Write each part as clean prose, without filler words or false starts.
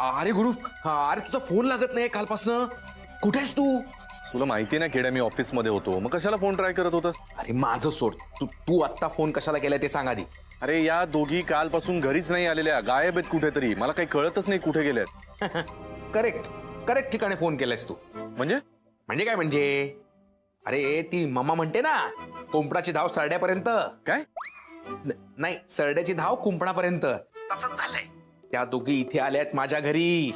अरे गुरु, अरे तुझा फोन लागत नाही कालपासनं. कुठेस तू? तुला माहिती ना खेड्या, मी ऑफिस मध्ये होतो. मग कशाला फोन ट्राय करत होतास? अरे माझं सोड, तू आत्ता फोन कशाला केलाय ते सांग आधी. अरे या दोघी कालपासून घरीच नाही आलेल्या, गायब आहेत कुठेतरी. मला काही कळतच नाही कुठे गेल्यात. करेक्ट ठिकाणी फोन केलायस तू. म्हणजे काय म्हणजे? अरे ती मम्मा म्हणते ना, कुंपणाची धाव सरड्यापर्यंत. काय? नाही, सरड्याची धाव कुंपणापर्यंत. तसंच झालंय. त्या दोघी इथे आल्यात माझ्या घरी.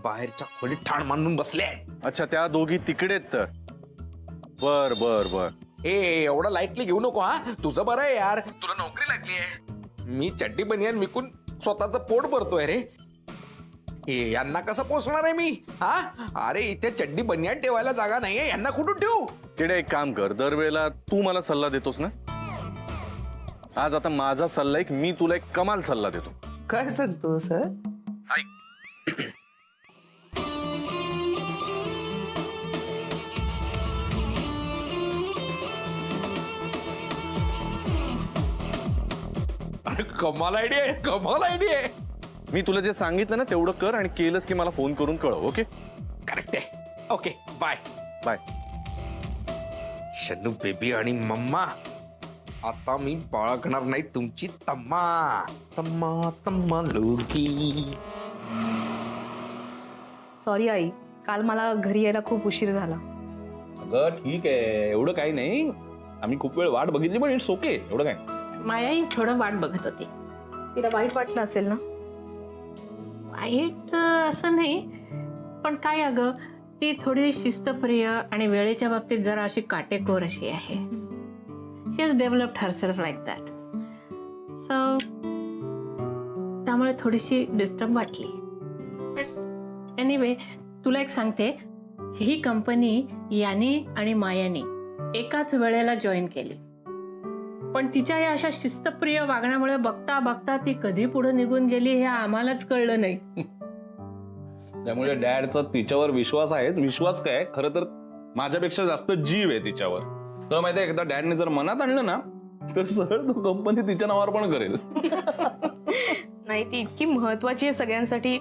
बाहेरच्या खोलीत ठाण मांडून बसल्यात. अच्छा, त्या दोघी तिकडेत तर. बर बर बर. एवढं लाईटली घेऊ नको. हा, तुझं बरं आहे यार, तुला नोकरी लागली आहे. मी चड्डी बनियान विकून स्वतःचं पोट भरतोय रे. यांना कसं पोचणार आहे मी? हा, अरे इथे चड्डी बनियान ठेवायला जागा नाहीये, यांना कुठून ठेवू? खेड्या एक काम कर, दरवेळेला तू मला सल्ला देतोस ना, आज आता माझा सल्ला एक, मी तुला एक कमाल सल्ला देतो. काय सांगतोस? अरे कमाल आयडिया आहे, कमाल आयडिया आहे. मी तुला जे सांगितलं ना तेवढं कर, आणि केलंस की मला फोन करून कळव. ओके? करेक्ट आहे. Okay, bye bye. Shanu baby आणि मम्मा, आता मी बाळगणार नाही तुमची तम्मा तम्मा तम्मा लोगी. सॉरी आई, काल मला घरी यायला खूप उशीर झाला. अगं ठीक आहे, एवढं काही नाही. आम्ही खूप वेळ वाट बघितली, पण इट्स ओके, एवढं काय. मायाही थोडं वाट बघत होती. तिला वाईट वाटलं असेल ना? वाईट असं नाही, पण काय अगं, ती थोडी शिस्तप्रिय आणि वेळेच्या बाबतीत जरा अशी काटेकोर अशी आहे. She has developed herself like that. So त्यामुळे थोडीशी डिस्टर्ब वाटली. एनिवे, तुला एक सांगते, ही कंपनी याने आणि मायाने एकाच वेळेला जॉईन केली, पण तिच्या या अशा शिस्तप्रिय वागण्यामुळे बघता बघता ती कधी पुढे निघून गेली हे आम्हालाच कळलं नाही. त्यामुळे डॅडचा तिच्यावर विश्वास आहे. विश्वास काय, खरं तर माझ्यापेक्षा जास्त जीव आहे तिच्यावर. तुला माहिती आहे, एकदा डॅडने जर मनात आणलं ना, तर सरळ तो कंपनी तिच्या नावावर पण करेल. नाही, ती इतकी महत्वाची आहे सगळ्यांसाठी,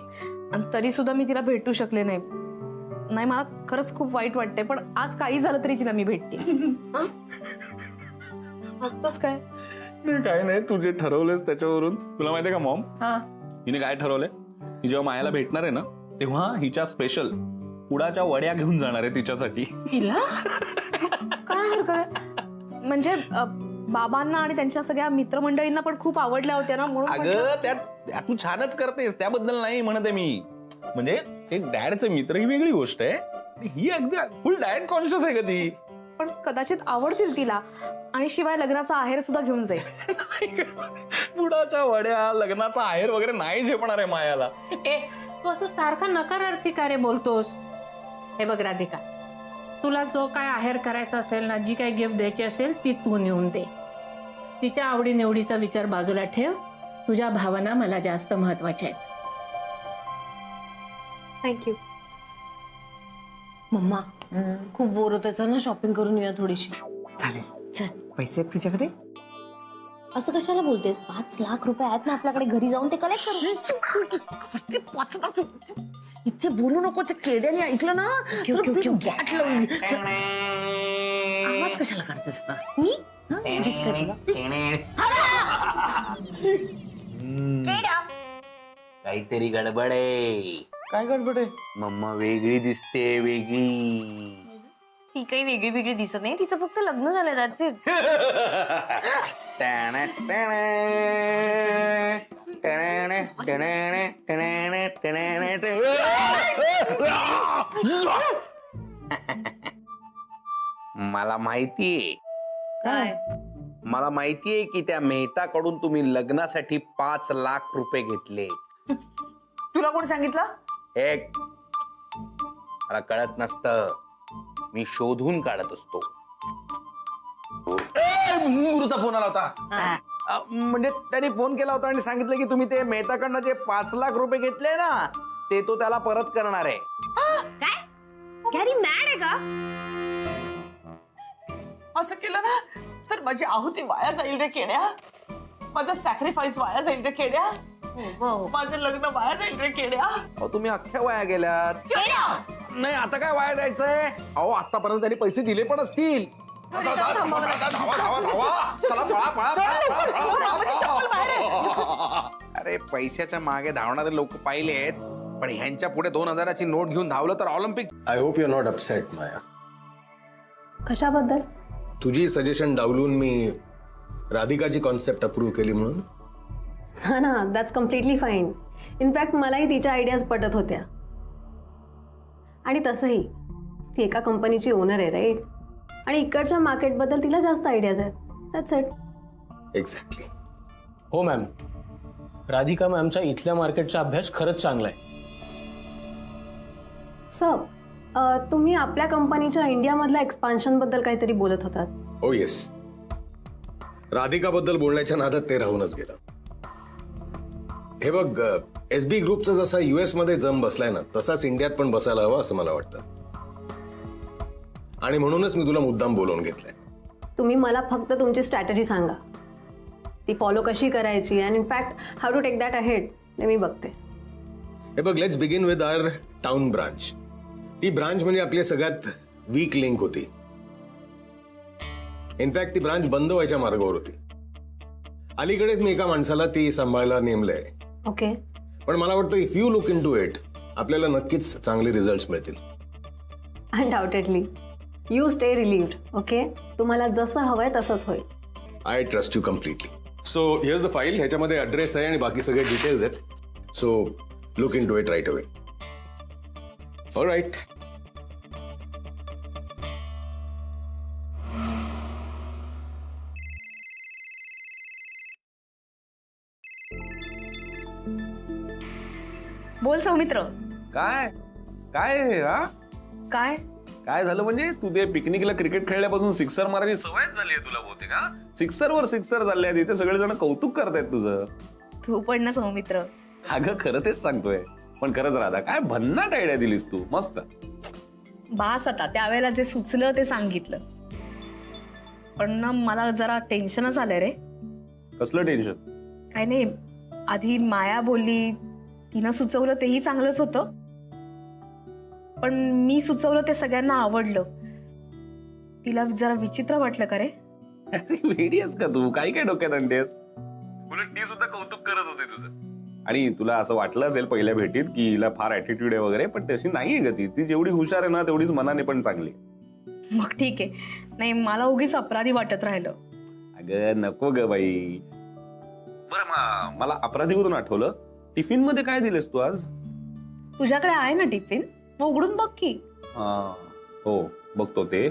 तरी सुद्धा मी तिला भेटू शकले नाही. मला खरंच खूप वाईट वाटतंय, पण आज काही झालं तरी तिला मी भेटते. हसतोस काय? काय नाही, तू जे ठरवलंस त्याच्यावरून. तुला माहितीये का मॉम, हा, हिने काय ठरवलंय? ही जेव्हा मायाला भेटणार आहे ना, तेव्हा हिच्या स्पेशल पुडाच्या वड्या घेऊन जाणार आहे तिच्यासाठी. तिला काय हरकत आहे? म्हणजे बाबांना आणि त्यांच्या सगळ्या मित्रमंडळींना पण खूप आवडल्या होत्या ना, म्हणून अगं त्यात तू छानच करतेस, त्याबद्दल नाही म्हणत आहे मी. म्हणजे ते डॅडचे मित्र ही वेगळी गोष्ट आहे, ही अगदी फुल डायट कॉन्शियस आहे का ती. पण कदाचित आवडतील तिला, आणि शिवाय लग्नाचा आहेर सुद्धा घेऊन जाईल. पुडाच्या वड्या, लग्नाचा आहेर वगैरे नाही झेपणार आहे मायाला. ए, तू असं सारखं नकारार्थी का रे बोलतोस? हे बघ राधिका, तुला जो काय आहेर करायचा असेल ना, जी काय गिफ्ट द्यायची असेल ती तू नेऊन दे. तिच्या आवडीनिवडीचा विचार बाजूला ठेव. तुझ्या भावना मला जास्त महत्वाच्या आहेत. थँक्यू. मम्मा, खूप बोर होत, चल ना शॉपिंग करून येऊया थोडीशी. चालेल, चल. पैसे आहेत तुझ्याकडे? असं कशाला बोलतेस? 5 लाख रुपये आहेत ना आपल्याकडे, घरी जाऊन ते कलेक्ट करू. इथे बोलू नको, ते केड्याने ऐकलं ना तर गाठ लावून. आवाज कशाला काढतेस आता? मी काहीतरी गडबड आहे. काय गडबड आहे? मम्मा वेगळी दिसते, वेगळी. ती काही वेगळी वेगळी दिसत नाही, तिचं फक्त लग्न झालं. that's it. मला माहितीये, काय? मला माहितीये की त्या मेहताकडून तुम्ही लग्नासाठी 5 लाख रुपये घेतले. तुला कोण सांगितलं? एक, मला कळत नसतं, मी शोधून काढत असतो. गुरुचा फोन आला होता. म्हणजे त्यांनी फोन केला होता आणि सांगितलं की तुम्ही ते मेहताकडनं जे 5 लाख रुपये घेतले ना, ते तो त्याला परत करणार आहे. काय? गॅरी मॅड आहे का? असं केलं ना तर माझी आहुती वाया जाईल रे केड्या, माझा सॅक्रिफाईस वाया जाईल रे केड्या. माझं लग्न वाया जाईल रे केड्या. अहो तुम्ही अख्ख्या वाया गेल्यात. नाही आता काय वाया जायचंय. अहो आतापर्यंत त्यांनी पैसे दिले पण असतील. धावा, धावा, धावा, धावा. चला, पळा, पळा, पळा, पळा. अरे पैशाच्या मागे धावणारे लोक पाहिलेत, पण ह्यांच्या पुढे 2000ची नोट घेऊन धावलं तर Olympic. I hope you are not upset Maya. कशाबद्दल? तुझी सजेशन डावलून मी राधिकाची कॉन्सेप्ट अप्रूव्ह केली म्हणून. हा ना, दॅट्स कम्प्लिटली फाईन. इनफॅक्ट मलाही तिच्या आयडियाज पटत होत्या. आणि तसंही ती एका कंपनीची ओनर आहे राईट, आणि इकडच्या मार्केटबद्दल तिला जास्त आयडियाज आहेत. That's it. एक्झॅक्टली. हो मॅम, राधिका मॅमचा इथल्या मार्केटचा अभ्यास खरंच चांगला आहे. सर, तुम्ही आपल्या कंपनीच्या इंडियामधल्या एक्सपान्शनबद्दल काहीतरी बोलत होतात. हो येस, राधिकाबद्दल बोलण्याच्या नादात ते राहूनच गेलं. हे बघ, SB ग्रुपचा जसा US मध्ये जम बसलाय ना, तसाच इंडियात पण बसायला हवा असं मला वाटतं. आणि म्हणूनच मी तुला मुद्दाम बोलवून घेतलंय. तुम्ही मला फक्त तुमची स्ट्रॅटेजी सांगा, ती फॉलो कशी करायची, and in fact how to take that ahead ते मी बघते. हे बघ, let's begin with our town branch. ती ब्रांच म्हणजे आपली सगळ्यात वीक लिंक होती. इनफॅक्ट ती ब्रांच बंद व्हायच्या मार्गावर होती. अलीकडेच मी एका माणसाला ती सांभाळायला नेमलंय. ओके. पण मला वाटतं if you look into it, आपल्याला नक्कीच चांगले रिझल्ट मिळतील. Undoubtedly. You stay relieved. Okay, तुम्हाला जसं हवंय तसंच होईल. I trust you completely. So here's the file. ह्याच्यामध्ये ॲड्रेस आहे आणि बाकी सगळे डिटेल्स आहेत. So look into it right away. Alright. बोल सौमित्र. काय काय हा काय? काय झालं म्हणजे तू ते पिकनिकला क्रिकेट खेळल्यापासून सिक्सर मारायची सवयच झाली आहे तुला बहुतेक. हा, सिक्सरवर सिक्सर चालले आहेत इथे, सगळेजण कौतुक करतायत तुझं. तू पण ना सौमित्र. अगं खरं तेच सांगतोय. पण खरंच राधा, काय भन्नाट आयडिया दिलीस तू. मस्त. बास आता, त्यावेळेला जे सुचलं ते सांगितलं. पण ना मला जरा टेन्शनच आलंय रे. कसलं टेन्शन? काय नाही, आधी माया बोलली, तिनं सुचवलं तेही चांगलंच होतं, पण मी सुचवलं ते सगळ्यांना आवडलं. तिला जरा विचित्र वाटलं का रे? वेडी आहेस का तू? काही काय डोक्यात आणतेस? उलट ती सुद्धा कौतुक करत होती तुझं. आणि तुला असं वाटलं असेल पहिल्या भेटीत की हिला फार ऍटिट्यूड आहे वगैरे, पण तशी नाहीये ग ती. ती जेवढी हुशार आहे ना तेवढीच मनाने पण चांगली. मग ठीक आहे. नाही, मला उगीच अपराधी वाटत राहिलं. अगं नको ग बाई. बरं, मला अपराधीवरून आठवलं, टिफिन मध्ये काय दिलेस तू आज? तुझ्याकडे आहे ना टिफिन? मग उघडून बघ की. हो बघतो ते.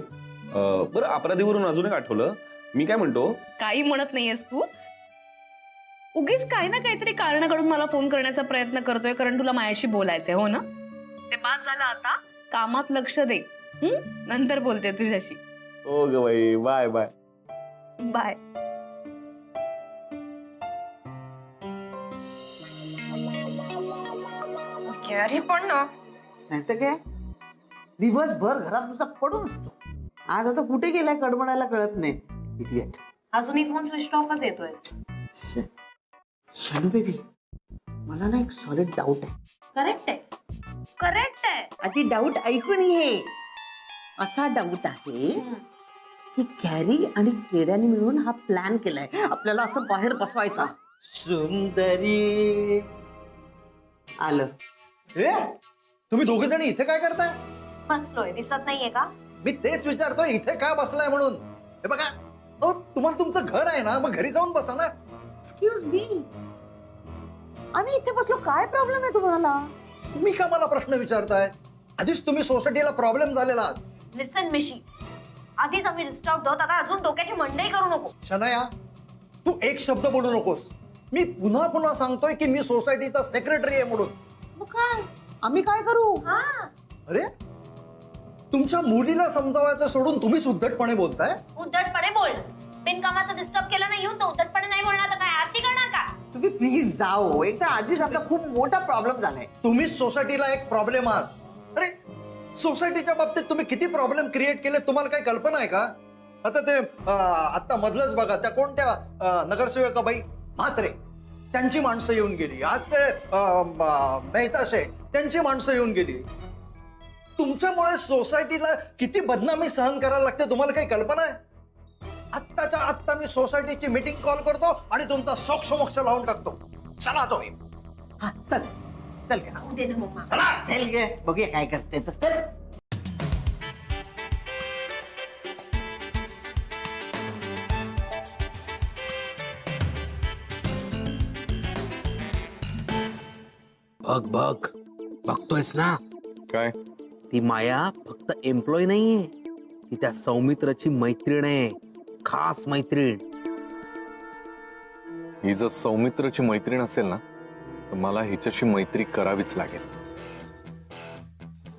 बरं, अपराधीवरून अजून एक आठवलं. मी काय म्हणतो, काही म्हणत नाहीयेस तू. उगीच काही ना काहीतरी कारणाकडून मला फोन करण्याचा प्रयत्न करतोय, कारण तुला माझ्याशी बोलायचंय. हो ना? ते पास झालं, आता कामात लक्ष दे. नंतर बोलते तुझ्याशी. हो ग बाई, बाय बाय. बाय. अरे पण ना, नाही तर काय, दिवसभर घरात नुसता पडून असतो. आज आता कुठे गेलाय कडमडायला कळत नाही. इडियट. अजूनही फोन स्विच ऑफच येतोय. शानू बेबी, मला ना एक सॉलिड डाऊट आहे. करेक्ट आहे, करेक्ट आहे. आधी डाऊट ऐकून घे. असा डाऊट आहे की कॅरी आणि केड्याने मिळून हा प्लॅन केलाय आपल्याला असं बाहेर बसवायचा. सुंदरी आलं. तुम्ही दोघे जण इथे काय करताय? बसलोय, दिसत नाहीये का? मी तेच विचारतोय, इथे काय बसलाय म्हणून. हे बघा, तुम्हाला तुमचं घर आहे ना, मग घरी जाऊन बसा ना. एक्सक्यूज मी, आम्ही इथे बसलो, काय प्रॉब्लेम आहे तुम्हाला? तुम्ही का मला प्रश्न विचारताय? आधीच तुम्ही सोसायटीला प्रॉब्लेम झालेला आहात. लिसन मिशी, आधीच आम्ही डिस्टर्ब होत, आता अजून डोक्याची मंडई करू नको. शनाया, तू एक शब्द बोलू नकोस. मी पुन्हा पुन्हा सांगतोय की मी सोसायटीचा सेक्रेटरी आहे म्हणून. मग काय, आम्ही काय करू? अरे, तुमच्या मुलीला समजावायचं सोडून तुम्ही उद्धटपणे बोलताय. उद्धटपणे बोल. बिनकामाचं डिस्टर्ब केलं नाही येऊन, तो उद्धटपणे नाही बोलणार तर काय आरती करणार का? तुम्ही प्लीज जाओ. एक तर आधीच आपला खूप मोठा प्रॉब्लेम झालाय. तुम्ही सोसायटीला एक प्रॉब्लेम आहात. अरे, सोसायटीच्या बाबतीत तुम्ही किती प्रॉब्लेम क्रिएट केले तुम्हाला काही कल्पना आहे का? आता ते आता मधलंच बघा, त्या कोणत्या नगरसेविका बाई म्हात्रे, त्यांची माणसं येऊन गेली. आज ते मेहता शेठ त्यांची माणसं येऊन गेली. तुमच्यामुळे सोसायटीला किती बदनामी सहन करायला लागते तुम्हाला काही कल्पना आहे? आत्ताच्या आत्ता मी सोसायटीची मीटिंग कॉल करतो आणि तुमचा सोक्ष लावून टाकतो. चला तुम्ही. हा, चल चल गे. चला चल गे, बघूया काय करते तर. चल. बघ बघतोयस ना? काय? ती माया फक्त एम्प्लॉय नाहीये, ती त्या सौमित्राची मैत्रीण आहे, खास मैत्रीण. ही जर सौमित्रची मैत्रीण असेल ना तर मला हिच्याशी मैत्री करावीच लागेल.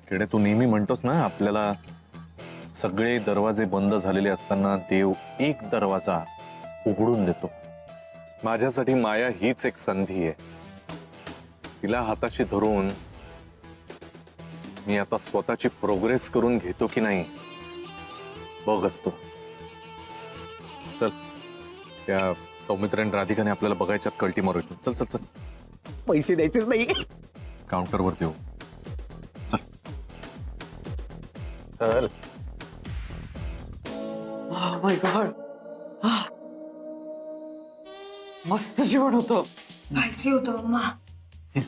किडे, तू नेहमी म्हणतोस ना आपल्याला सगळे दरवाजे बंद झालेले असताना देव एक दरवाजा उघडून देतो. माझ्यासाठी माया हीच एक संधी आहे. तिला हाताशी धरून मी आता स्वतःची प्रोग्रेस करून घेतो की नाही बघ असतो. चल, त्या सौमित्र आणि राधिकाने आपल्याला बघायच्यात कल्टी मारू. चल चल चल. पैसे द्यायचेच नाही. काउंटरवर देऊ. चल चल. माय गॉड, मस्त जेवण होतं. स्पायसी होतं मम्मा.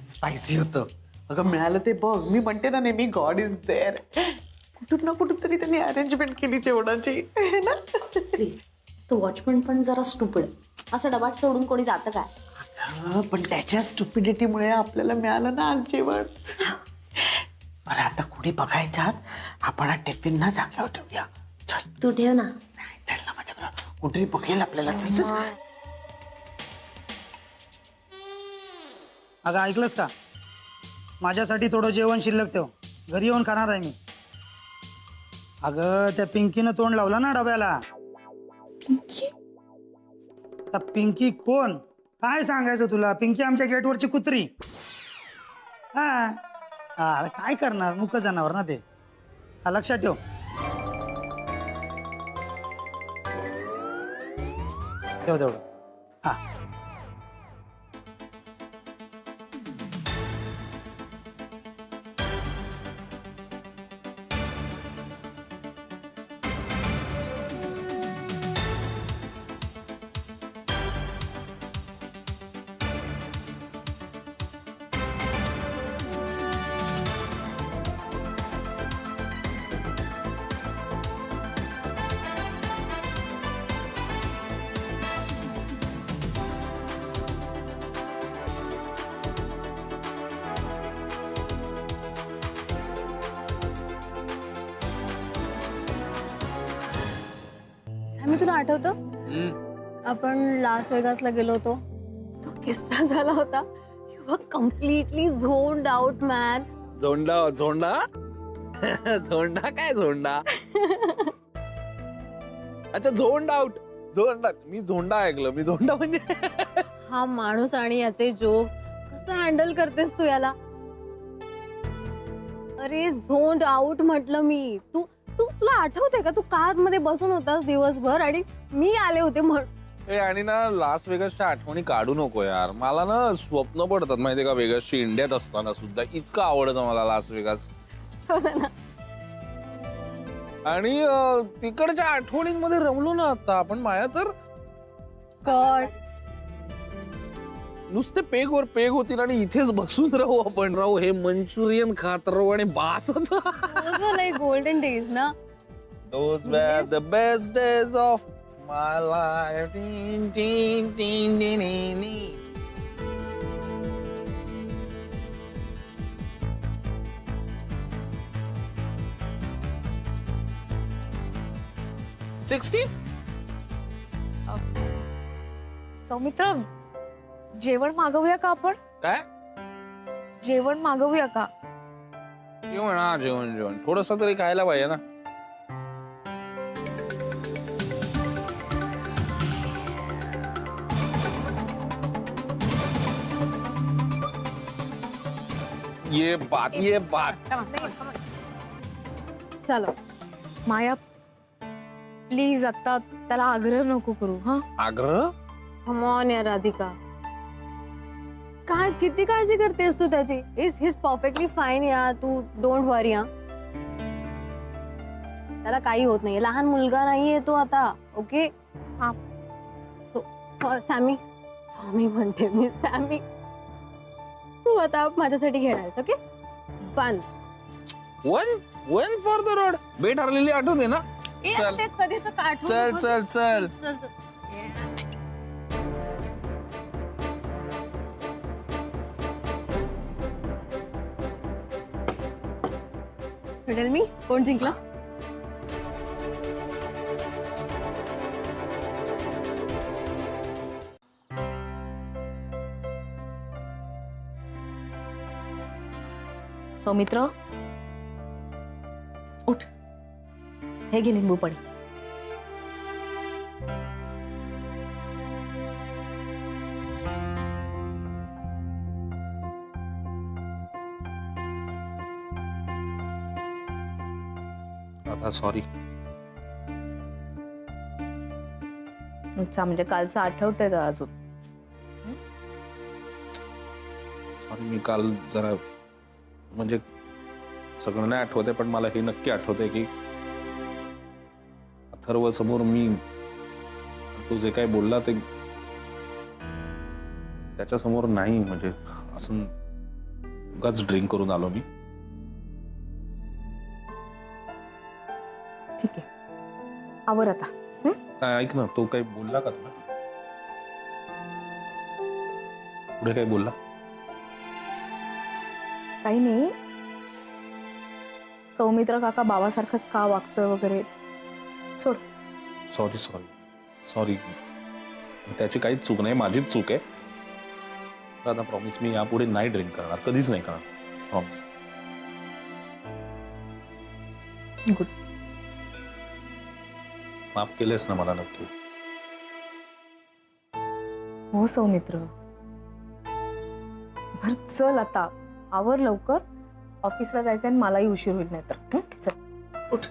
स्पायसी होतं. अगं मिळालं ते बघ. मी म्हणते ना नेहमी गॉड इज देअर. कुठून ना कुठून तरी त्यांनी अरेंजमेंट केली जेवणाची ना. प्लीज, तो वॉचमन पण जरा स्टुपिड. असं डबा सोडून कोणी जातं काय? पण त्याच्या स्टुपिडिटीमुळे आपल्याला मिळालं ना आज जेवण. बरं, आता कोणी बघायच्यात आपण हा टिफिन ना जागेवर ठेवूया. चल तू ठेव ना. चल ना माझ्याबरोबर. कुठेही बघेल आपल्याला. चल चल. अगं ऐकलंस का? माझ्यासाठी थोडं जेवण शिल्लक ठेव, घरी येऊन खाणार आहे मी. अगं त्या पिंकीनं तोंड लावलं ना डब्याला. पिंकी? आता पिंकी कोण काय सांगायचं तुला? पिंकी आमच्या गेटवरची कुत्री. हा हा, काय करणार, मुक जनावर ना ते. हा, लक्षात ठेव. ठेव तेवढं. हा, मी तुला आठवतं आपण लास वेगासला गेलो होतो, तो किस्सा झाला होता. You were completely zoned out man. झोंडा झोंडा झोंडा काय झोंडा? अच्छा, झोंड आउट. झोंडा, मी झोंडा ऐकलं. मी झोंडा म्हणजे हा माणूस आणि याचे जोक्स कसं हँडल करतेस तू याला? अरे झोन्ड आउट म्हटलं मी. तुला आठवते का? तू कार मध्ये बसून होतास दिवसभर आणि मी आले होते आणि ना लास वेगसच्या आठवणी काढू नको यार. मला ना स्वप्न पडतात माहितीये का वेगसची. इंडियात असताना सुद्धा इतकं आवडतं मला लास वेगास. आणि तिकडच्या आठवणींमध्ये रमलो ना आता आपण माया. तर नुसते पेगवर पेग होतील आणि इथेच बसून राहू आपण. राहू हे मंचुरियन खात राहू आणि बास. गोल्डन डेज ना. Those were the best days of my life. Ding, ding, ding, ding, ding, ding. Saumitra, जेवण मागवूया का आपण? काय जेवण मागवूया का? जेवण? हा, जेवण जेवण थोडस तरी खायला पाहिजे ना. ये बात. चलो माया, प्लीज आता त्याला आग्रह नको करू. हा, आग्रह? कम ऑन यार राधिका. काय किती काळजी करतेस तू त्याची? इज परफेक्टली फाईन यार, तू डोंट वरी. हा, त्याला काही होत नाहीये, लहान मुलगा नाहीये तो आता. ओके. हा, सॅमी, सॅमी म्हणते मी, सॅमी तू आता माझ्यासाठी घेणार. Okay, one one for the road. Bet हरलेली आठवते ना. चल. ते कधीच चल चल चल. टेल मी, कोण जिंकला? सौमित्र, उठ, हे घे लिंबू पाणी. आता सॉरी. अच्छा, म्हणजे कालचं आठवतंय का अजून? सॉरी, मी काल जरा म्हणजे सगळं नाही आठवतंय, पण मला हे नक्की आठवतंय की अथर्व समोर मी तू जे काही बोलला ते त्याच्या समोर नाही, म्हणजे असं उगाच ड्रिंक करून आलो मी. ठीक आहे, आवर आता. ऐक ना, तो काही बोलला का तुला? पुढे काही बोलला? काही नाही, सौमित्र काका बाबासारखंच का वागतोय वगैरे सोड. सॉरी सॉरी सॉरी, त्याची काहीच चूक नाही, माझीच चूक आहे. आता प्रॉमिस, मी यापुढे नाही ड्रिंक करणार, कधीच नाही करणार, प्रॉमिस. गुड. माफ केलेस ना मला नक्की? हो सौमित्र, बर चल आता, आवर लवकर, ऑफिसला जायचंय आणि मलाही उशीर होईल नाही तर. चल उठ.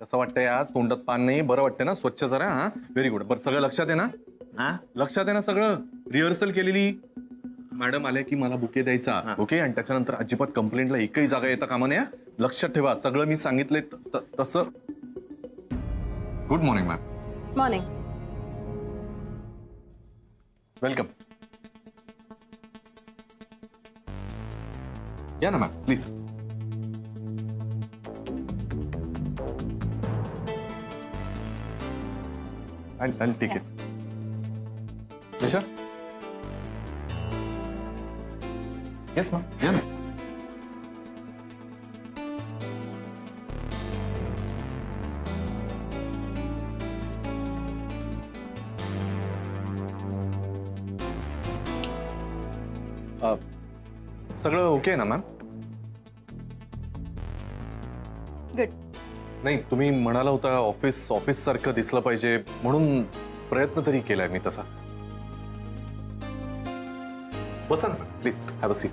कसं वाटतंय आज? तोंडात पान नाही, बरं वाटतंय ना? स्वच्छ जरा. हा, व्हेरी गुड. बरं, सगळं लक्षात आहे ना? हा, लक्षात आहे ना सगळं? रिहर्सल केलेली, मॅडम आल्या की मला बुके द्यायचा. ओके, आणि त्याच्यानंतर अजिबात कंप्लेंटला एकही जागा येता कामा नये. लक्षात ठेवा, सगळं मी सांगितलंय तसं. Good morning ma'am. Morning. Welcome. या ना ma'am, please. I'll take it. Nisha? Yes, ma'am. Yeah, ma'am. सगळं ओके ना मॅम? गुड. नाही, तुम्ही म्हणाला होता ऑफिस सारखं दिसलं पाहिजे, म्हणून प्रयत्न तरी केलाय मी तसा. बसा ना please, have a seat.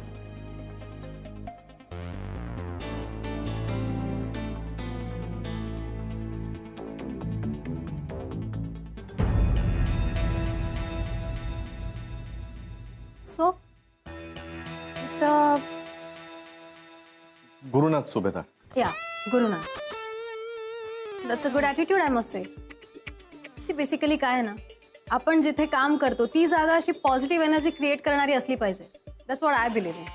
So mister Gurunath Subhedar. या Gurunath, that's a good attitude I must say. See basically काय आहे ना, आपण जिथे काम करतो ती जागा अशी पॉझिटिव्ह एनर्जी क्रिएट करणारी असली पाहिजे. That's what I believe in.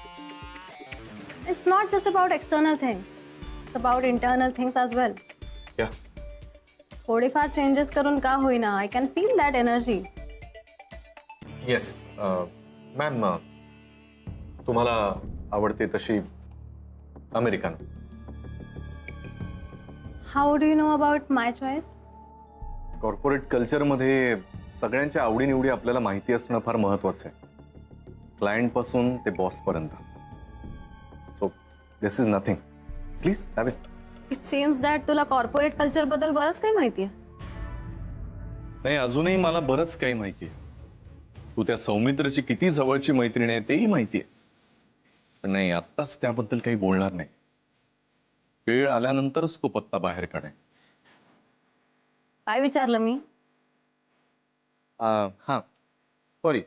It's not just about external things, it's about internal things as well. Yeah, थोडेफार चेंजेस करून का होईना, I can feel that energy. Yes ma'am, तुम्हाला आवडते तशी American. How do you know about my choice? Corporate कल्चरमध्ये सगळ्यांच्या आवडीनिवडी आपल्याला माहिती असणं फार महत्वाचं आहे, क्लायंट पासून ते बॉस पर्यंत. So this is nothing. Please have it. It seems that तुला कॉर्पोरेट कल्चर बद्दल बरंच काही माहिती आहे. नाही, अजूनही मला बरंच काही माहिती आहे. तू त्या सौमित्रची किती जवळची मैत्रीण आहे तेही माहिती आहे, पण नाही, आत्ताच त्याबद्दल काही बोलणार नाही. वेळ आल्यानंतरच तो पत्ता बाहेर काढाय. काय विचारलं मी? हां sorry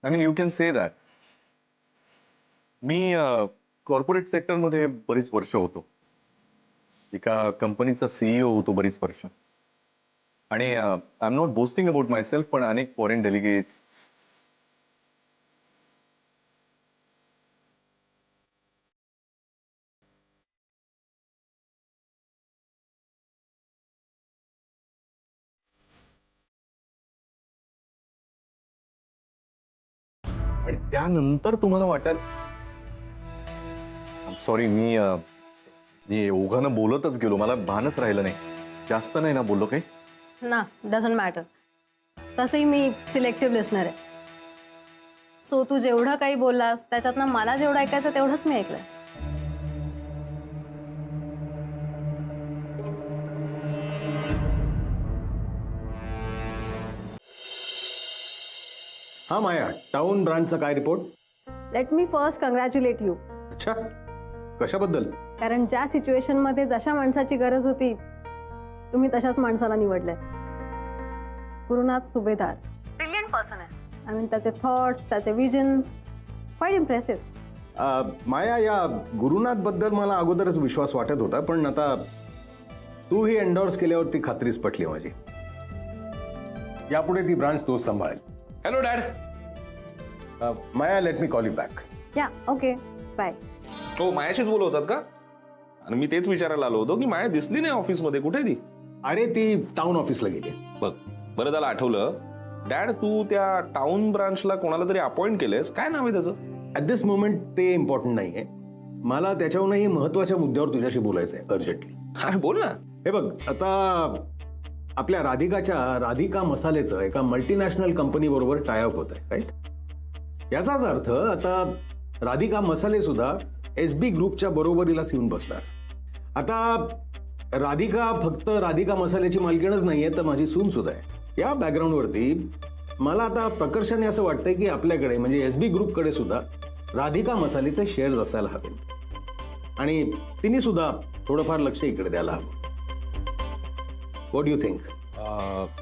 I mean you can say that. Me corporate सेक्टरमध्ये बरीच वर्ष होतो. एका कंपनीचा सीईओ होतो बरीच वर्ष. आणि I am not boasting about my self, पण अनेक फॉरेन डेलिगेट आणि त्यानंतर तुम्हाला वाटेल सॉरी मी ओघानं बोलतच गेलो, मला भानच राहिलं नाही. जास्त नाही ना बोललो काही? ना डझंट मॅटर. तसंही मी सिलेक्टिव्ह लिस्नर आहे. सो तू जेवढं काही बोललास त्याच्यातनं मला जेवढं ऐकायचं तेवढंच मी ऐकलंय. हा माया, टाउन ब्रांचचा काय report? Let me first congratulate you. अच्छा, कशाबद्दल? कारण ज्या सिच्युएशनमध्ये जशा माणसाची गरज होती तुम्ही तशाच माणसाला निवडलंय. गुरुनाथ सुभेदार ब्रिलियंट पर्सन आहे. आय मीन त्याचे थॉट्स, त्याचे विजन क्वाईट इम्प्रेसिव्ह. माया, या गुरुनाथ बद्दल मला अगोदरच विश्वास वाटत होता, पण आता तू ही एंडोर्स केल्यावरती खात्रीच पटली माझी. यापुढे ती ब्रांच तोच सांभाळेल. Hello dad. Maya, let me call you back. या ओके बाय. हो, मायाशीच बोलवतात का? आणि मी तेच विचारायला आलो होतो की माया दिसली नाही ऑफिसमध्ये, कुठे ती? अरे ती टाउन ऑफिसला गेली. बघ, बरं झालं आठवलं. डॅड, तू त्या टाउन ब्रांचला कोणाला तरी अपॉइंट केलेस, काय नाव आहे त्याचं? ऍट दिस मोमेंट ते इम्पॉर्टंट नाहीये. मला त्याच्याहूनही महत्वाच्या मुद्द्यावर तुझ्याशी बोलायचं आहे अर्जंटली. काय बोल ना. हे बघ, आता आपल्या राधिका मसालेचं एका मल्टीनॅशनल कंपनी बरोबर टायअप होत आहे, राईट? याचाच अर्थ आता राधिका मसाले सुद्धा एसबी ग्रुपच्या बरोबरीला येऊन बसणार. आता राधिका फक्त राधिका मसाल्याची मालकीणच नाहीये, तर माझी सून सुद्धा आहे. या बॅकग्राऊंडवरती मला आता प्रकर्षाने असं वाटतंय की आपल्याकडे म्हणजे एसबी ग्रुपकडे सुद्धा राधिका मसालेचे शेअर्स असायला हवेत आणि तिने सुद्धा थोडंफार लक्ष इकडे द्यायला हवं. What do you think?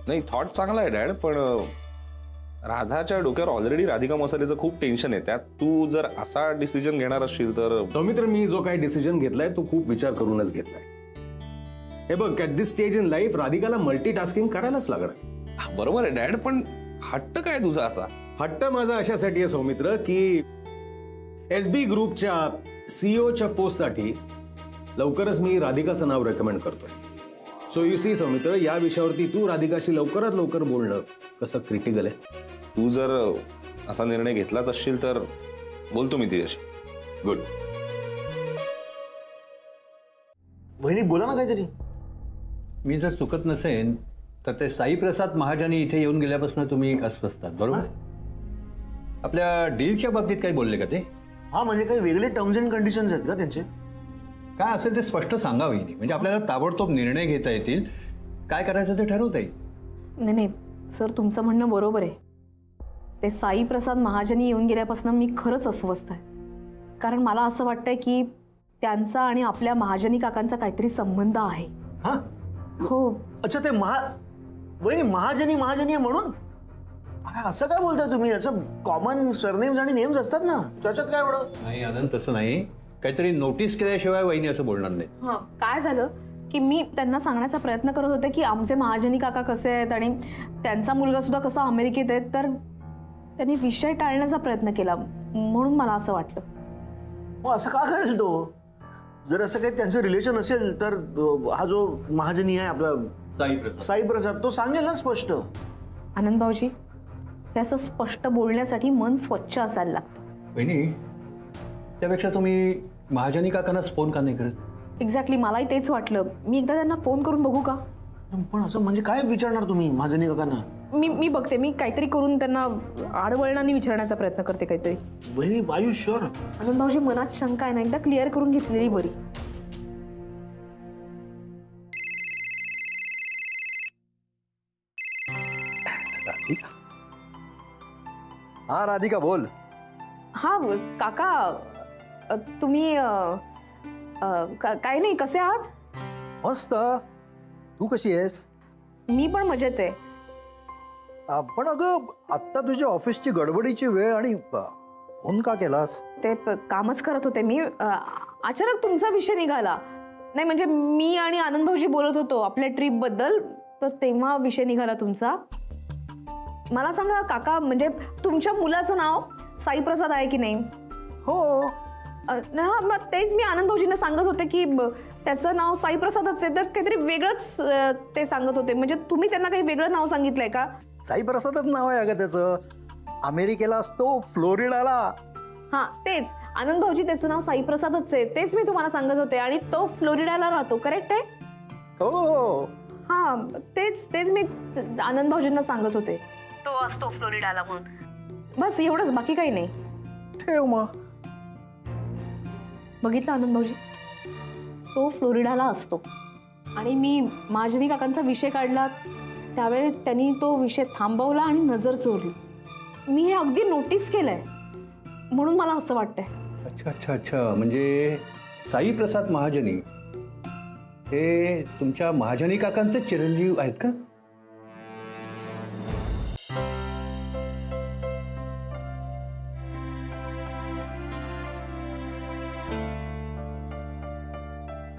नाही, थॉट चांगला आहे डॅड, पण राधाच्या डोक्यावर ऑलरेडी राधिका मसालेचं खूप टेन्शन आहे. त्यात तू जर असा डिसिजन घेणार असशील तर. सौमित्र, मी जो काही डिसिजन घेतलाय तो खूप विचार करूनच घेतलाय. हे बघ, at this stage in life राधिकाला मल्टीटास्किंग करायलाच लागणार. बरोबर आहे डॅड, पण हट्ट काय तुझा असा? हट्ट माझा अशासाठी आहे सौमित्र की एसबी ग्रुपच्या सीईओच्या पोस्टसाठी लवकरच मी राधिकाचं नाव रेकमेंड करतोय. सो यू सी सौमित्र, या विषयावरती तू राधिकाशी लवकरात लवकर बोलणं कसं क्रिटिकल आहे. तू जर असा निर्णय घेतलाच असशील तर बोलतो मी तिच्याशी. गुड. वहिनी बोला ना काहीतरी. मी जर चुकत नसेन तर ते साईप्रसाद महाजनी इथे येऊन गेल्यापासून तुम्ही अस्वस्थात, बरोबर? आपल्या डीलच्या बाबतीत काही बोलले का ते? हा, म्हणजे काही वेगळे टर्म्स अँड कंडिशन्स आहेत का त्यांचे? काय असेल ते स्पष्ट सांगावं नाही, म्हणजे आपल्याला ताबडतोब निर्णय घेता येतील, काय करायचं ते ठरवता येईल. नाही नाही सर, तुमचं म्हणणं बरोबर आहे. ते साईप्रसाद महाजनी येऊन गेल्यापासून मी खरंच अस्वस्थ आहे. कारण मला असं वाटतंय की त्यांचा आणि आपल्या महाजनी काकांचा काहीतरी संबंध आहे. हा, हो. अच्छा, ते वहिनी महाजनी आहे म्हणून? अरे असं काय बोलताय तुम्ही? याचं कॉमन सरनेम्स आणि नेम्स असतात ना, त्याच्यात काय एवढं? नाही आनंद, तसं नाही. काहीतरी नोटीस केल्याशिवाय वहिनी असं बोलणार नाही. हां, काय झालं की मी त्यांना सांगण्याचा प्रयत्न करत होते की आमचे महाजनी काका कसे आहेत आणि त्यांचा मुलगा सुद्धा कसा अमेरिकेत आहे, तर त्यांनी विषय टाळण्याचा प्रयत्न केला, म्हणून मला असं वाटलं. मग असं का करेल तो? जर असं काही त्यांचं रिलेशन असेल तर हा जो महाजनी आहे आपला साईप्रसाद, तो सांगेल ना स्पष्ट. आनंद भाऊजी, हे असं स्पष्ट बोलण्यासाठी मन स्वच्छ असायला लागतं. वहिनी, त्यापेक्षा तुम्ही महाजनी काकांनाच फोन का नाही करत? एक्झॅक्टली, मलाही तेच वाटलं. मी एकदा त्यांना फोन करून बघू का? पण असं म्हणजे काय विचारणार तुम्ही महाजनी काकांना? मी बघते, मी काहीतरी करून त्यांना आडवळणाने विचारण्याचा प्रयत्न करते काहीतरी. वहिनी, आर यू शुअर? आनंद भाऊजी, मनात शंका आहे ना, एकदा क्लिअर करून घेतलेली बरी. हा राधिका, बोल. हा काका, तुम्ही काही नाही, कसे आहात? मस्त. तू कशी आहेस? मी पण मजेत आहे. पण अगं आत्ता तुझ्या ऑफिसची गडबडीची वेळ आणि फोन का केलास? ते कामच करत होते मी. अचानक तुमचा विषय निघाला. नाही म्हणजे मी आणि आनंद भाऊजी बोलत होतो आपल्या ट्रिप बद्दल, तर तेव्हा विषय निघाला तुमचा. मला सांगा काका, म्हणजे तुमच्या मुलाचं नाव साई प्रसाद आहे की नाही? हो. हा, मग तेच मी आनंद भाऊजींना सांगत होते की त्याचं नाव साई प्रसादच आहे, तर काहीतरी वेगळंच ते सांगत होते. म्हणजे तुम्ही त्यांना काही वेगळं नाव सांगितलंय का? साई प्रसादच नाव आहे अगं त्याचं. अमेरिकेला असतो, फ्लोरिडाला. हा तेच, आनंद भाऊजी त्याचं नाव साई प्रसादच आहे, तेच मी तुम्हाला सांगत होते. आणि तो फ्लोरिडाला राहतो, करेक्ट आहे? हो. हा तेच मी आनंद भाऊजींना सांगत होते, तो असतो फ्लोरिडाला म्हणून. बस एवढंच, बाकी काही नाही. ठेव मग. बघितलं आनंद भाऊजी, तो फ्लोरिडाला असतो. आणि मी महाजनी काकांचा विषय काढला त्यावेळी त्यांनी तो विषय थांबवला आणि नजर चोरली. मी हे अगदी नोटीस केलंय, म्हणून मला असं वाटतंय. अच्छा अच्छा अच्छा, म्हणजे साई प्रसाद महाजनी हे तुमच्या महाजनी काकांचे चिरंजीव आहेत का?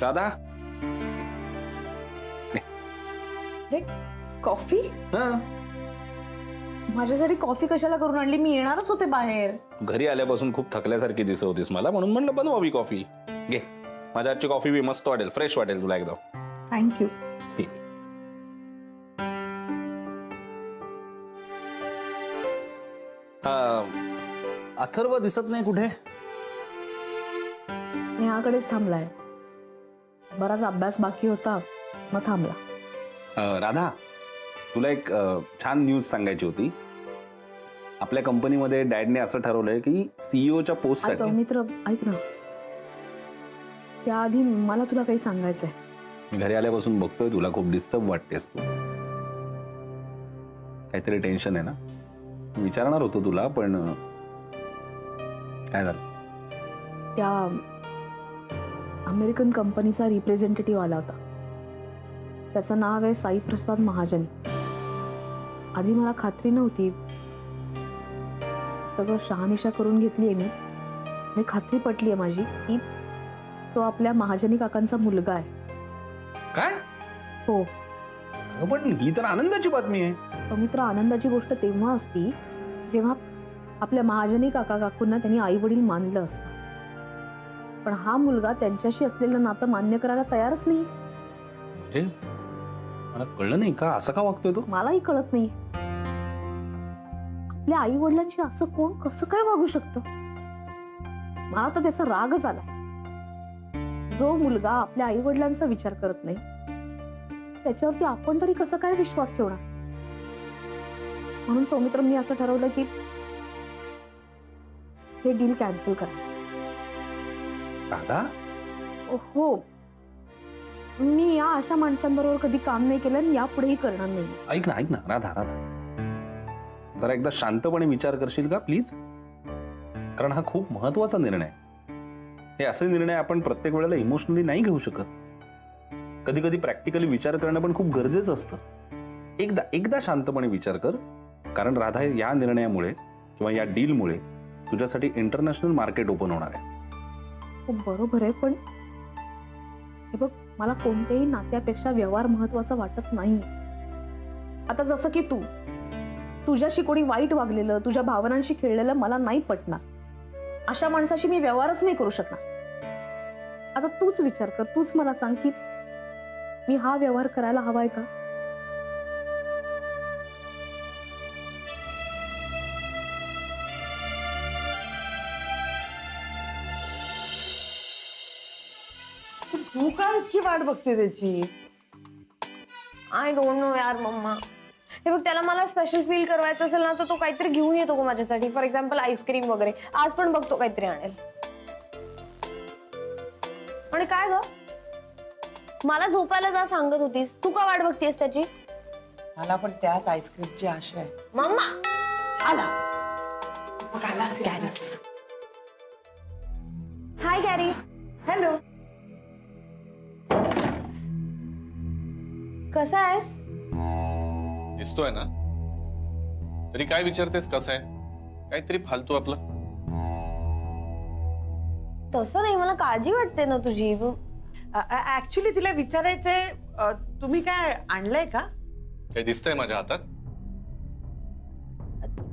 राधा, कॉफी? माझ्यासाठी कॉफी कशाला करून आणली? मी येणारच होते बाहेर. घरी आल्यापासून खूप थकल्यासारखी दिसत होतीस मला, म्हणून म्हणलं बनवावी कॉफी. घे, माझ्या आजची कॉफी बी मस्त वाटेल, फ्रेश वाटेल तुला एकदम. थँक्यू. अथर्व दिसत नाही कुठे? नेहाकडेच थांबलाय. बराच अभ्यास बाकी होता, मग थांबला. राधा, तुला एक छान न्यूज सांगायची होती. आपल्या कंपनीमध्ये डॅडने असं ठरवलंय की सीईओच्या पोस्टसाठी. मित्र ऐक ना, त्याआधी मला तुला काही सांगायचंय. मी घरी आल्यापासून बघतोय तुला खूप डिस्टर्ब वाटतेस तू. काहीतरी टेन्शन आहे ना? विचारणार होतो तुला, पण काय झालं? त्या अमेरिकन कंपनीचा रिप्रेझेंटेटिव्ह आला होता. त्याचं नाव आहे साई प्रसाद महाजन. आधी मला खात्री नव्हती, सगळं शहानिशा करून घेतलीये मी खात्री पटलीये माझी की तो आपल्या महाजनी काकांचा मुलगा आहे. काय? हो. पण ही तर आनंदाची बातमी आहे. मित्र, आनंदाची गोष्ट तेव्हा असती जेव्हा आपल्या महाजनी काकांना त्यांनी आई वडील मानलं असतं. पण हा मुलगा त्यांच्याशी असलेलं नातं मान्य करायला तयारच नाही. म्हणजे मला कळलं नाही का असं का वागतोय तो? मलाही कळत नाही. आपल्या आई वडिलांशी असं कोण कसं काय वागू शकतं? मला तर त्याचा रागच आला. जो मुलगा आपल्या आई वडिलांचा विचार करत नाही त्याच्यावरती आपण तरी कसं काय विश्वास ठेवणार? म्हणून सौमित्र, मी असं ठरवलं की हे डील कॅन्सल करायचं. राधा? हो, मी या अशा माणसांबरोबर कधी काम नाही केलं आणि यापुढेही करणार नाही. ऐक ना राधा, जरा एकदा शांतपणे विचार करशील का प्लीज? कारण हा खूप महत्वाचा निर्णय आहे. हे असे निर्णय आपण प्रत्येक वेळेला इमोशनली नाही घेऊ शकत. कधी कधी प्रॅक्टिकली विचार करणं पण खूप गरजेचं असतं. एकदा शांतपणे विचार कर. कारण राधा, या निर्णयामुळे किंवा या डीलमुळे तुझ्यासाठी इंटरनॅशनल मार्केट ओपन होणार आहे. बरोबर आहे, पण हे बघ, मला कोणत्याही नात्यापेक्षा व्यवहार महत्वाचा वाटत नाही. आता जसं की तुझ्याशी कोणी वाईट वागलेलं, तुझ्या भावनांशी खेळलेलं मला नाही पटणार. अशा माणसाशी मी व्यवहारच नाही करू शकणार. आता तूच विचार कर, तूच मला सांग की मी हा व्यवहार करायला हवाय का? तू काय इतकी वाट बघते त्याची? आय डोंट नो यार मम्मा. हे बघ, त्याला मला स्पेशल फील करवायचं असेल ना तर तो काहीतरी घेऊन येतो गो माझ्यासाठी. फॉर एक्झाम्पल आईस्क्रीम वगैरे. आज पण बघतो काहीतरी आणेल. आणि काय ग, मला झोपायला जा सांगत होतीस, तू का वाट बघतेस त्याची? मला पण त्याच आईस्क्रीमची आशा आहे. मम्मा आला. हाय गॅरी. हॅलो. कसा आहेस? दिसतोय ना? तरी काय विचारतेस? कसं आहे? काहीतरी फालतू आपलं. तसं नाही, मला काळजी वाटते ना तुझी. ऍक्च्युली तिला विचारायचंय, तुम्ही काय आणलंय का? काही दिसतंय माझ्या हातात?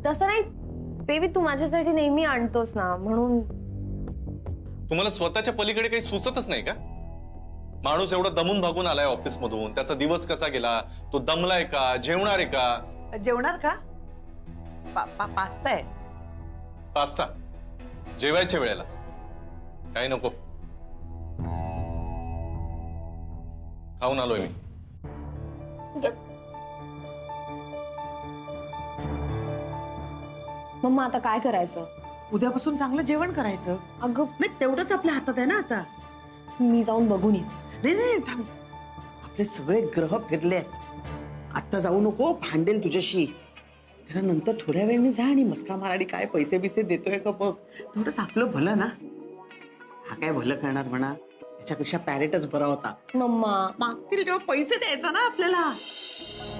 तसं नाही बेबी, तू माझ्यासाठी नेहमी आणतोस ना, म्हणून. तुम्हाला स्वतःच्या पलीकडे काही सुचतच नाही का? माणूस एवढा दमून भागून आलाय ऑफिस मधून, त्याचा दिवस कसा गेला, तो दमलाय का, जेवणार आहे का? जेवणार का? पास्ता आहे. पास्ता जेवायच्या वेळेला? काही नको, खाऊन आलोय मी. मम्मा आता काय करायचं? उद्यापासून चांगलं जेवण करायचं. अगं नाही, तेवढंच आपल्या हातात आहे ना आता. मी जाऊन बघून येते. नाही नाही थांब, आपले सगळे ग्रह फिरलेत. आता जाऊ नको, भांडेल तुझ्याशी. त्याला नंतर थोड्या वेळाने जा आणि मस्का मार आणि काय पैसे बिसे देतोय का बघ. थोडंच आपलं भलं ना. हा काय भलं करणार म्हणा, त्याच्यापेक्षा पॅरेटच बरा होता. मम्मा मागतील तेव्हा पैसे द्यायचा ना आपल्याला.